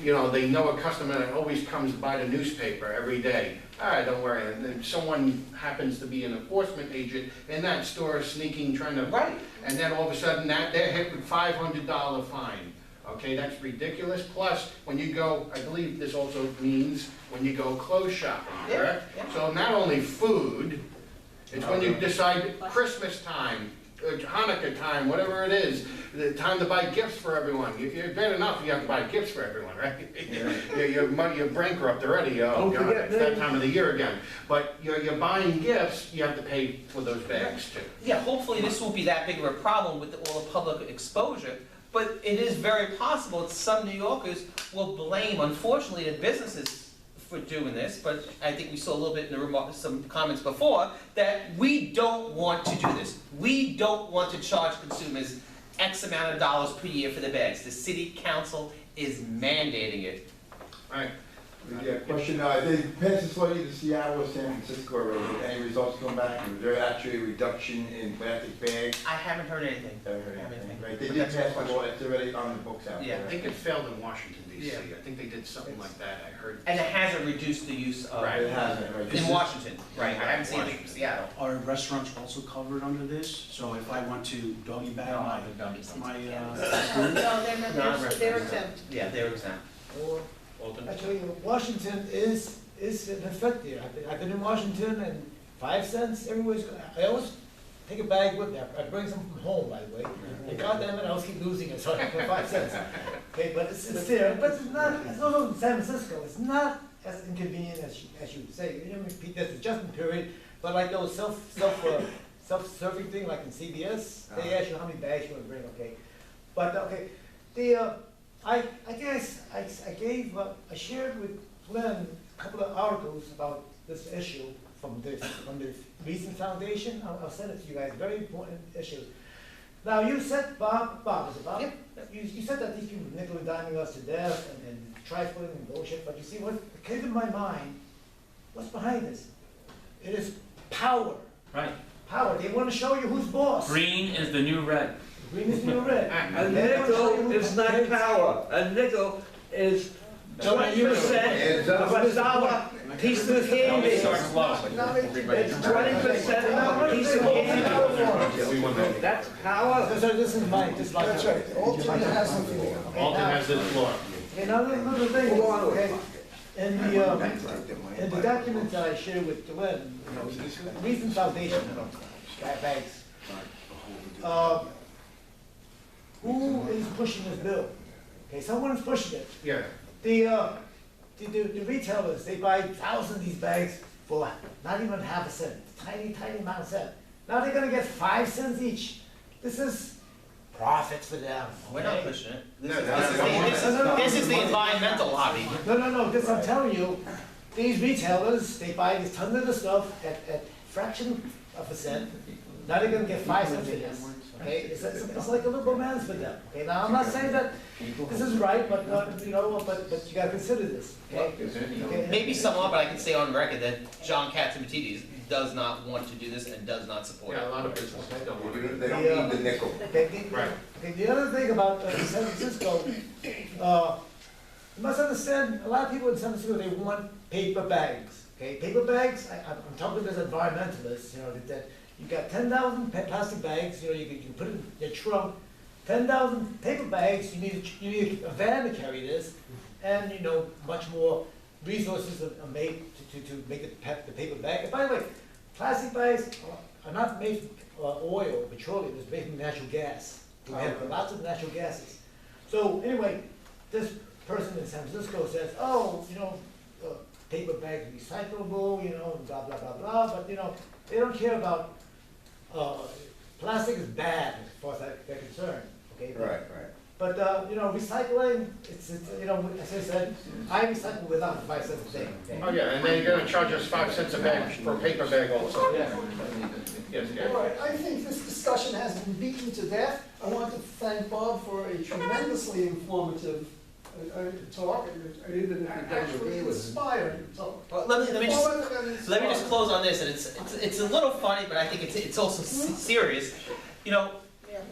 you know, they know a customer that always comes to buy the newspaper every day. Don't worry, and then someone happens to be an enforcement agent in that store sneaking, trying to. Right. And then all of a sudden, they're hit with $500 fine. Okay, that's ridiculous. Plus, when you go, I believe this also means when you go clothes shopping, correct? Yeah. So not only food, it's when you decide Christmas time, Hanukkah time, whatever it is, the time to buy gifts for everyone. You're bad enough you have to buy gifts for everyone, right? You're bankrupt already. It's that time of the year again. But you're buying gifts, you have to pay for those bags too. Yeah, hopefully this won't be that big of a problem with all the public exposure, but it is very possible that some New Yorkers will blame, unfortunately, the businesses for doing this, but I think we saw a little bit in the some comments before, that we don't want to do this. We don't want to charge consumers X amount of dollars per year for the bags. The city council is mandating it. Right. Yeah, question, they passed this law either Seattle or San Francisco already. Any results come back? Was there actually a reduction in plastic bags? I haven't heard anything. Haven't heard Haven't anything. anything. Right, they But did that's pass my the law, it's already on the books out Yeah. there. I think it failed in Washington DC. Yeah. I think they did something like that, I heard. And it hasn't reduced the use of. Right. It hasn't, right. In Washington, right, I haven't seen it in Seattle. Are restaurants also covered under this? So if I want to doggy bag my the gummies. food? No, they're exempt. Yeah, they're exempt. Or, Alton? actually, Washington is in effect there. I've been in Washington and 5 cents, everywhere's, I always take a bag with me. I bring some from home, by the way. And goddamn it, I always keep losing it, so I for 5 cents. Okay, but it's there, but it's not, it's also in San Francisco, it's not as inconvenient as you say. You know, there's an adjustment period, but like those self-serving thing, like in CVS, they ask you how many bags you want to bring, okay? But, okay, I guess I shared with Glenn a couple of articles about this issue from the recent foundation. I'll send it to you guys, very important issue. Now, you said, Bob, is it Bob? Yep. You said that these people nickel and diming us to death and trifling and bullshit, but you see, what came to my mind, what's behind this? It is power. Right. Power. They want to show you who's boss. Green is the new red. Green is the new red. A nickel is not power. A nickel is 20% of a dollar piece of candy. It's 20% of a piece of candy. That's power. So this is mine, just like. That's right. Alton has something. Alton has this floor. Another thing, okay, in the document that I shared with Glenn, you know, the recent foundation bags. Who is pushing this bill? Okay, someone is pushing it. Yeah. The retailers, they buy thousands of these bags for not even half a cent, tiny amount of cent. Now they're gonna get 5 cents each. This is profit for them. We're not okay? pushing it. No, This is the environmental lobby. No, this I'm telling you, these retailers, they buy these tons of the stuff at fraction of a cent. Now they're gonna get 5 cents for this, okay? It's like a little romance for them, okay? Now, I'm not saying that this is right, but, you know, but you gotta consider this, okay? Okay? Maybe some are, but I can say on record that John Katzimatidis does not want to do this and does not support Yeah, a it. lot of businesses don't want to. They don't need the nickel. Right. Okay, the other thing about San Francisco, you must understand, a lot of people in San Francisco, they want paper bags, okay? Paper bags, I'm talking to this environmentalist, you know, that you got 10,000 plastic bags, you know, you can put it in your trunk, 10,000 paper bags, you need a van to carry this, and, you know, much more resources are made to make the paper bag. And by the way, plastic bags are not made from oil, petroleum, it's made from natural gas. We have lots of natural gases. So anyway, this person in San Francisco says, oh, you know, paper bags are recyclable, you know, and blah, blah, blah, blah, but, you know, they don't care about, plastic is bad as far as they're concerned, okay? Right. But, you know, recycling, it's, you know, as I said, I recycle without 5 cents a day, okay? Oh, yeah, and then you're gonna charge us 5 cents a bag for a paper bag also. Yeah. Yes, All right, I think this discussion has been beaten to death. I want to thank Bob for a tremendously informative talk, and actually inspiring talk. Well, let me just close on this, and it's a little funny, but I think it's also serious. You know,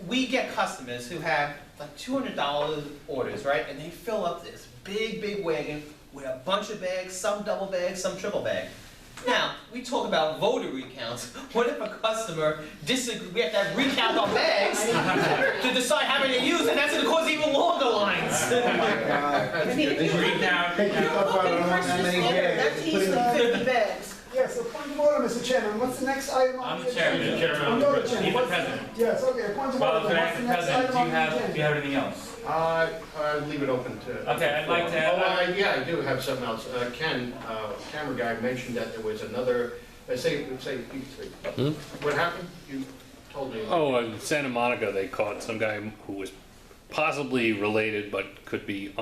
we get customers who have like $200 orders, right? And they fill up this big wagon with a bunch of bags, some double bags, some triple bag. Now, we talk about voter recounts. What if a customer disagrees? We have to recount our bags to decide how many to use, and that's going to cause even longer lines. I mean, if you Take your stuff out, I don't want that many bags. that's Just put it easily in- 50 bags. Yeah, so point of order, Mr. Chairman, what's the next item on I'm the the agenda? chairman. I'm not the chairman. He's the What's- president. Yes, okay, point of Well, order, can I what's ask the the next president, item do on you the have agenda? anything else? Leave it open to. Okay, I'd like to- Yeah, I do have something else. Ken, camera guy, mentioned that there was another, say, what happened? You told me. Oh, in Santa Monica, they caught some guy who was possibly related, but could be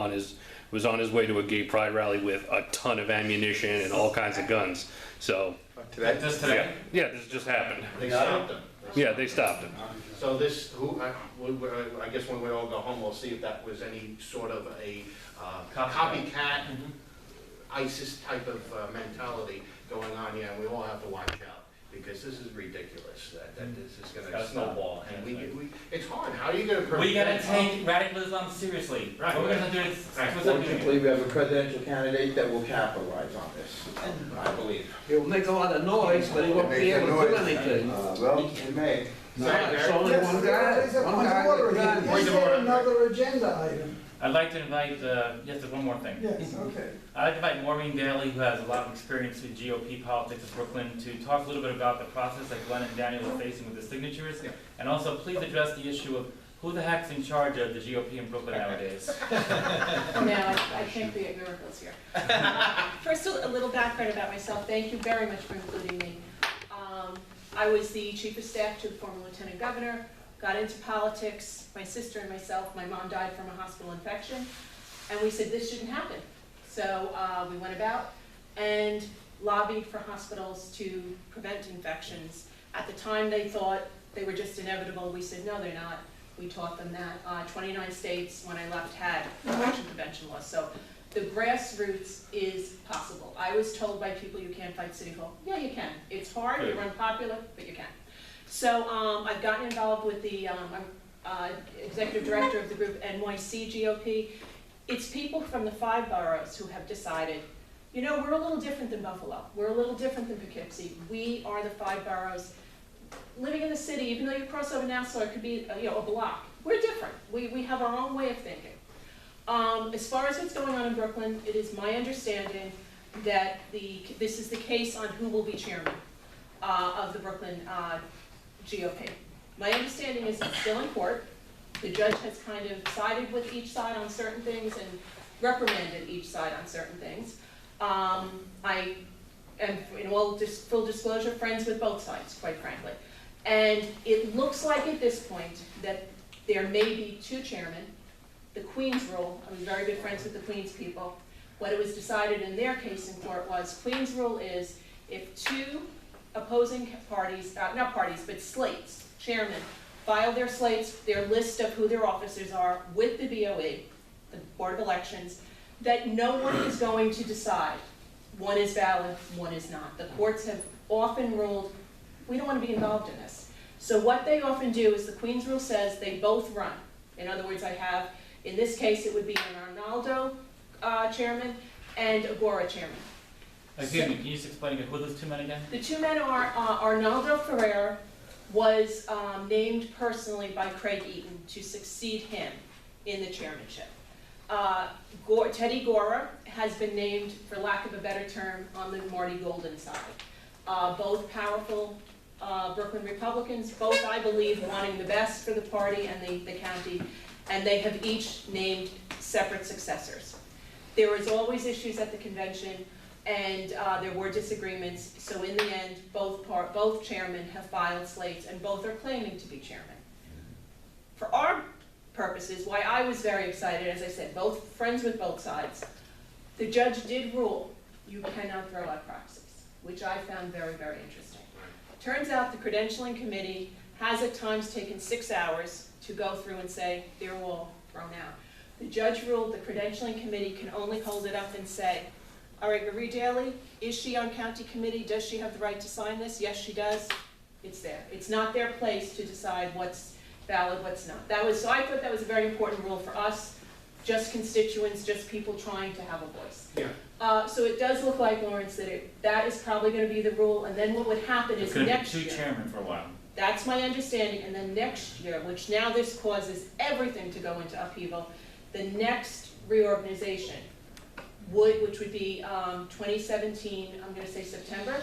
was on his way to a gay pride rally with a ton of ammunition and all kinds of guns. So, Today? Just today? yeah, this just happened. They stopped him. Yeah, they stopped him. So this, I guess when we all go home, we'll see if that was any sort of a copycat ISIS type of mentality going on. Yeah, we all have to watch out, because this is ridiculous, that this is gonna Gotta stop. snowball. And it's hard. How are you gonna prevent? We gotta take radicalism seriously. Right. What we're gonna do is, Right. what's up with Fortunately, we have a presidential candidate that will capitalize on this, I believe. He'll make a lot of noise, but he won't be able to do anything. Well, he may. It's only Yes, one there is a guy, one point of guy order with again. guns. Point Is of there order. another agenda item? I'd like to invite, yes, there's one more thing. Yes, okay. I'd like to invite Maureen Daly, who has a lot of experience with GOP politics in Brooklyn, to talk a little bit about the process that Glenn and Daniel are facing with the signatures. And also, please address the issue of who the heck's in charge of the GOP in Brooklyn nowadays. No, I can't create miracles here. First, a little background about myself. Thank you very much for including me. I was the chief of staff to the former lieutenant governor, got into politics, my sister and myself. My mom died from a hospital infection, and we said this shouldn't happen. So we went about and lobbied for hospitals to prevent infections. At the time, they thought they were just inevitable. We said, no, they're not. We taught them that. 29 states, when I left, had infection prevention laws. So the grassroots is possible. I was told by people you can't fight City Hall. Yeah, you can. It's hard, you're unpopular, but you can. So I've gotten involved with the executive director of the group NYC GOP. It's people from the 5 boroughs who have decided, you know, we're a little different than Buffalo. We're a little different than Poughkeepsie. We are the 5 boroughs. Living in the city, even though you cross over Nassau, it could be a block. We're different. We have our own way of thinking. As far as what's going on in Brooklyn, it is my understanding that this is the case on who will be chairman of the Brooklyn GOP. My understanding is it's still in court. The judge has kind of sided with each side on certain things and reprimanded each side on certain things. I am, in all full disclosure, friends with both sides, quite frankly. And it looks like at this point that there may be 2 chairmen. The Queen's rule, I'm very good friends with the Queen's people. What it was decided in their case in court was, Queen's rule is if 2 opposing parties, not parties, but slates, chairmen, file their slates, their list of who their officers are with the BOE, the Board of Elections, that no one is going to decide one is valid, one is not. The courts have often ruled, we don't want to be involved in this. So what they often do is the Queen's rule says they both run. In other words, I have, in this case, it would be an Arnaldo chairman and a Gora chairman. Excuse me, can you just explain again, who are those 2 men again? The 2 men are, Arnaldo Ferrer was named personally by Craig Eaton to succeed him in the chairmanship. Teddy Gora has been named, for lack of a better term, on the Marty Golden side. Both powerful Brooklyn Republicans, both, I believe, wanting the best for the party and the county, and they have each named separate successors. There was always issues at the convention, and there were disagreements, so in the end, both chairmen have filed slates, and both are claiming to be chairman. For our purposes, why I was very excited, as I said, both friends with both sides, the judge did rule you cannot throw out proxies, which I found very, very interesting. Turns out the credentialing committee has at times taken 6 hours to go through and say, they're all thrown out. The judge ruled the credentialing committee can only hold it up and say, all right, Marie Daly, is she on county committee? Does she have the right to sign this? Yes, she does. It's there. It's not their place to decide what's valid, what's not. So I thought that was a very important rule for us. just constituents, just people trying to have a voice. Yeah. So it does look like, Lawrence, that is probably gonna be the rule, and then what would happen It's is gonna be next two year. chairmen for a while. That's my understanding, and then next year, which now this causes everything to go into upheaval, the next reorganization which would be 2017, I'm gonna say September.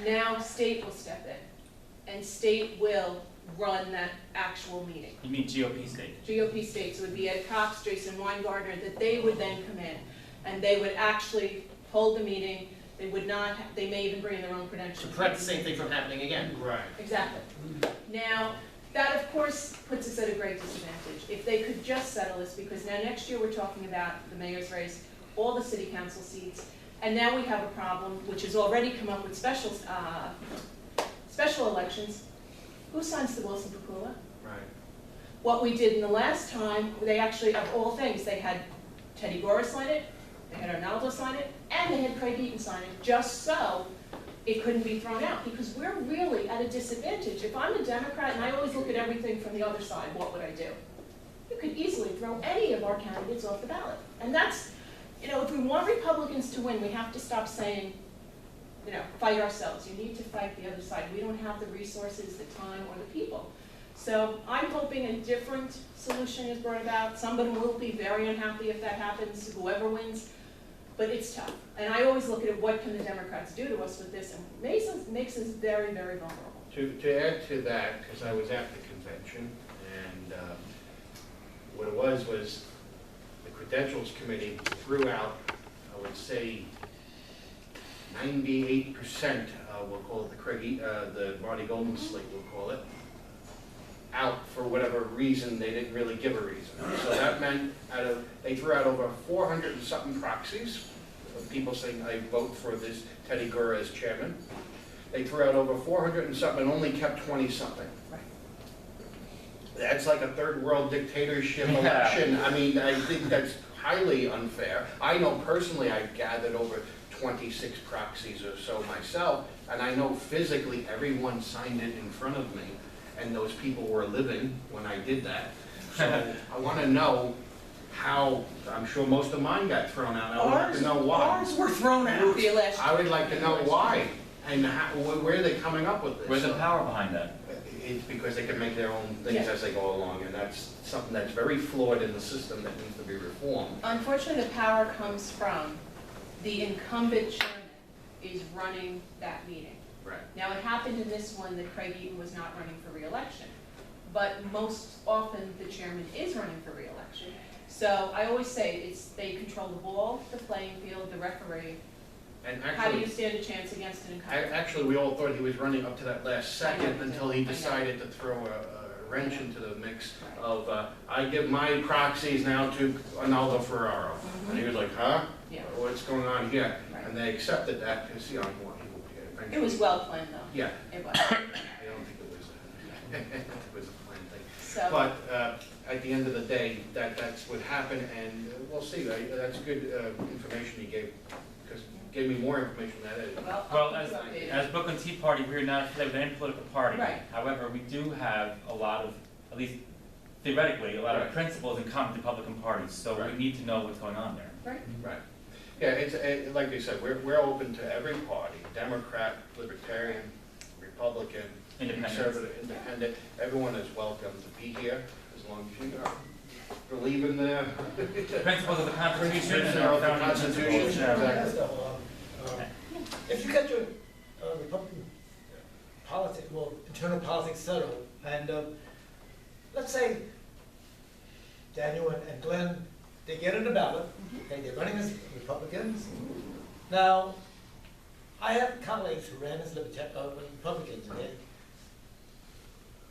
Now state will step in, and state will run that actual meeting. You mean GOP state? GOP states would be Ed Cox, Jason Weingartner, that they would then come in, and they would actually hold the meeting. They would not, they may even bring in their own credentials. To prevent the same thing from happening again. Right. Exactly. Now, that of course puts us at a great disadvantage. If they could just settle this, because now next year we're talking about the mayor's race, all the city council seats, and now we have a problem, which has already come up with special elections. Who signs the Wilson Pakula? Right. What we did in the last time, they actually, of all things, they had Teddy Gora sign it, they had Arnaldo sign it, and they had Craig Eaton sign it, just so it couldn't be thrown out, because we're really at a disadvantage. If I'm a Democrat, and I always look at everything from the other side, what would I do? You could easily throw any of our candidates off the ballot. And that's, you know, if we want Republicans to win, we have to stop saying, you know, fight ourselves. You need to fight the other side. We don't have the resources, the time, or the people. So I'm hoping a different solution is brought about. Somebody will be very unhappy if that happens, whoever wins. But it's tough. And I always look at it, what can the Democrats do to us with this? And makes us very, very vulnerable. To add to that, because I was at the convention, and what it was the Credentials Committee threw out, I would say, 98%, we'll call it the Marty Goldman slate, we'll call it, out for whatever reason. They didn't really give a reason. So that meant they threw out over 400 and something proxies of people saying, I vote for this Teddy Gura as chairman. They threw out over 400 and something and only kept 20 something. Right. That's like a third world dictatorship election. I mean, I think that's highly unfair. I know personally I've gathered over 26 proxies or so myself, and I know physically everyone signed it in front of me, and those people were living when I did that. So I want to know how, I'm sure most of mine got thrown out. I would like to know why. Ours were thrown out. The election. I would like to know why, and how, where are they coming up with this? Where's the power behind that? It's because they can make their own things Yeah. as they go along, and that's something that's very flawed in the system that needs to be reformed. Unfortunately, the power comes from the incumbent chairman is running that meeting. Right. Now, it happened in this one that Craig Eaton was not running for re-election, but most often the chairman is running for re-election. So I always say they control the ball, the playing field, the referee. And How do you actually, stand a chance against an incumbent? actually, we all thought he was running up to that last I know, second me until too. he I know. decided to throw a wrench into the mix Right. of, I give my proxies now to Arnaldo Ferraro. And he was like, huh? Yeah. What's going on here? Right. And they accepted that because, you know, eventually. It was well planned, though. Yeah, It was. I don't think it was, it was a planned thing. So, But at the end of the day, that's what happened, and we'll see. That's good information you gave, because you gave me more information than that. well, Well, I'll keep you updated. as Brooklyn Tea Party, we're not affiliated with any political party. Right. However, we do have a lot of, at least theoretically, a lot of Right. principles in common with Republican parties, so Right. we need to know what's going on there. Right. Right. Yeah, it's like you said, we're open to every party, Democrat, Libertarian, Republican, Independent. Conservative, Independent. Everyone is welcome to be here, as long as you believe in the Principles of the Constitution and Principles our of the founding Constitution. principles. Exactly. Yes, though, if you get your Republican politics, well, internal politics settled, and let's say Daniel and Glenn, they get on the ballot, okay, they're running as Republicans. Now, I have colleagues who ran as Republicans, okay?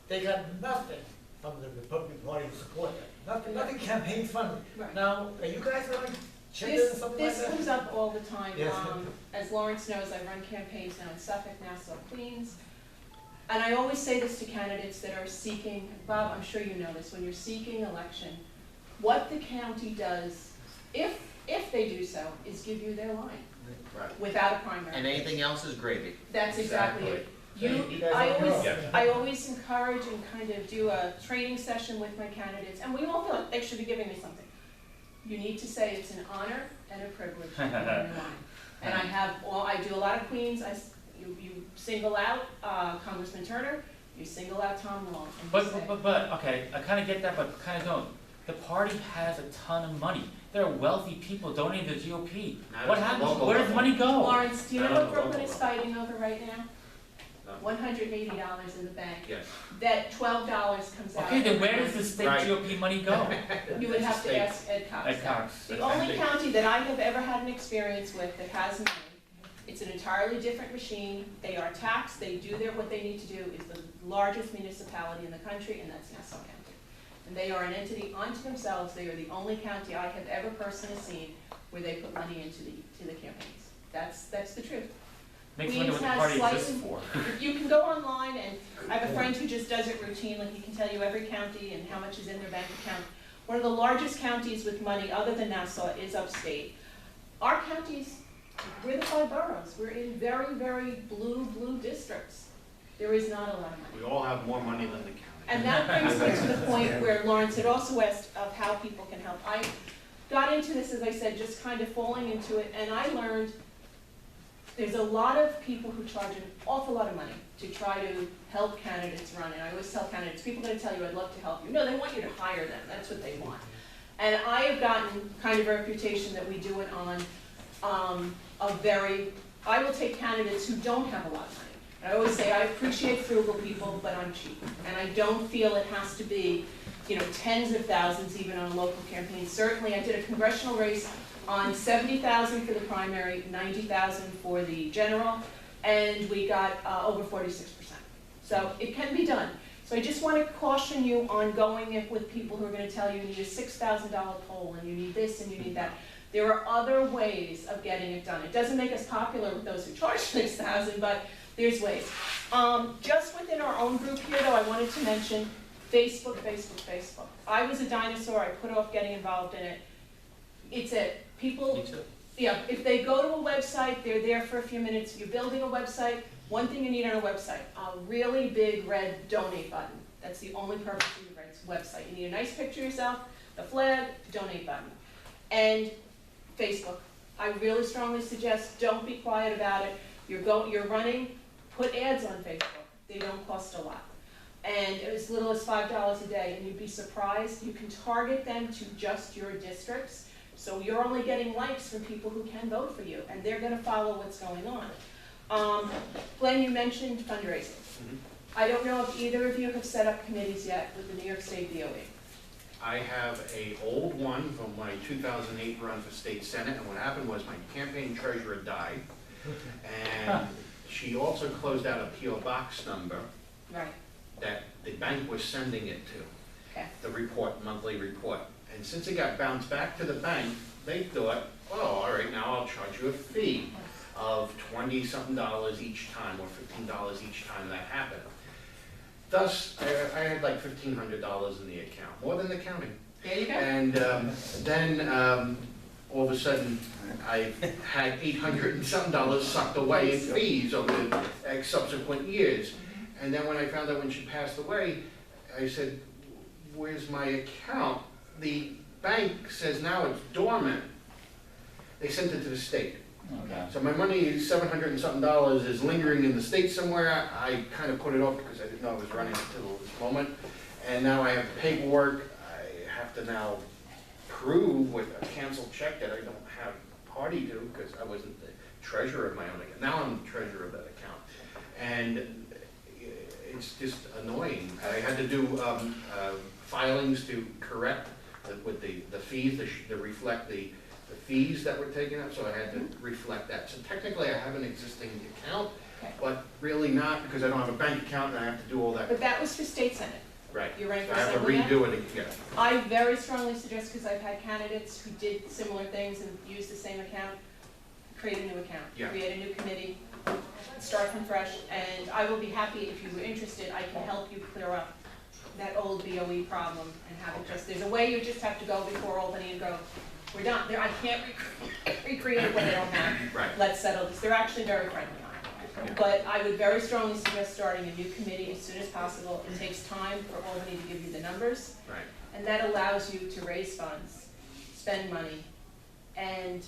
They got nothing from the Republican Party to support them, nothing campaign funding. Right. Now, are you guys going to chip in or This something like that? comes up all the time. Yes. As Lawrence knows, I run campaigns now in Suffolk, Nassau, Queens. And I always say this to candidates that are seeking, Bob, I'm sure you know this, when you're seeking election, what the county does, if they do so, is give you their line Right. without a primary. And anything else is gravy. That's exactly it. You guys don't know. I always encourage and kind of do a training session with my candidates, and we all feel like they should be giving me something. you need to say it's an honor and a privilege to be on your line. And I do a lot of Queens, you single out Congressman Turner, you single out Tom Long. And you say, But, okay, I kinda get that, but kinda don't. The party has a ton of money. There are wealthy people donating to the GOP. Not What at the happens? local Where does level. money go? Lawrence, do you Not know on what the Brooklyn local is level. fighting over right now? No. $180 in the bank. Yes. That $12 comes out. Okay, then where every does the month. state Right. GOP money go? You would have to State. ask Ed Cox. Ed Cox. The only county that I have ever had an experience with that has money, it's an entirely different machine. They are taxed, they do what they need to do, is the largest municipality in the country, and that's Nassau County. And they are an entity unto themselves. They are the only county I have ever personally seen where they put money into the campaigns. That's the truth. Makes me wonder what the Queens party has exists for. You can go online, and I have a friend who just does it routinely. He can tell you every county and how much is in their bank account. One of the largest counties with money, other than Nassau, is upstate. Our counties, we're the 5 boroughs. We're in very, very blue districts. There is not a lot of money. We all have more money than the county. And that brings me to the point where Lawrence had also asked of how people can help. I got into this, as I said, just kind of falling into it, and I learned there's a lot of people who charge an awful lot of money to try to help candidates run. And I always tell candidates, people are going to tell you, I'd love to help you. No, they want you to hire them. That's what they want. And I have gotten kind of a reputation that we do it on I will take candidates who don't have a lot of money. And I always say, I appreciate frugal people, but I'm cheap. And I don't feel it has to be, tens of thousands even on a local campaign. Certainly, I did a congressional race on $70,000 for the primary, $90,000 for the general, and we got over 46%. So it can be done. So I just want to caution you on going with people who are going to tell you you need a $6,000 poll and you need this and you need that. There are other ways of getting it done. It doesn't make us popular with those who charge $6,000, but there's ways. Just within our own group here, though, I wanted to mention Facebook. I was a dinosaur. I put off getting involved in it. It's it. People, Me too. yeah, if they go to a website, they're there for a few minutes. You're building a website. One thing you need on a website, a really big red donate button. That's the only purpose of your website. You need a nice picture of yourself, the flag, donate button. And Facebook. I really strongly suggest don't be quiet about it. You're running, put ads on Facebook. They don't cost a lot. And as little as $5 a day, and you'd be surprised. You can target them to just your districts. So you're only getting likes from people who can vote for you, and they're gonna follow what's going on. Glenn, you mentioned fundraising. I don't know if either of you have set up committees yet with the New York State DOE. I have an old one from my 2008 run for state senate, and what happened was my campaign treasurer died, and she also closed out a P.O. box number Right. that the bank was sending it to, Okay. the report, monthly report. And since it got bounced back to the bank, they thought, oh, all right, now I'll charge you a fee of $20-something each time, or $15 each time that happened. Thus, I had like $1,500 in the account, more than the county. There you go. And then all of a sudden, I had $800 and something sucked away in fees over the subsequent years. And then when I found out when she passed away, I said, where's my account? The bank says now it's dormant. They sent it to the state. Okay. So my money, $700 and something, is lingering in the state somewhere. I kind of put it off because I didn't know I was running until this moment. And now I have paperwork. I have to now prove with a canceled check that I don't have party to because I wasn't the treasurer of my own account. Now I'm the treasurer of that account. And it's just annoying. I had to do filings to correct with the fees, to reflect the fees that were taken up, so I had to reflect that. So technically I have an existing account, Okay. but really not, because I don't have a bank account and I have to do all that. But that was for state senate. Right. You're running So for I have to assembly now? redo it again. I very strongly suggest, because I've had candidates who did similar things and used the same account, create a new account. Yeah. Create a new committee, start from fresh, and I will be happy, if you were interested, I can help you clear up that old BOE problem and have it just, there's a way you just have to go before Albany and go, we're done. I can't recreate what they don't have. Right. Let's settle this. They're actually very friendly on it. But I would very strongly suggest starting a new committee as soon as possible. It takes time for Albany to give you the numbers, Right. and that allows you to raise funds, spend money, and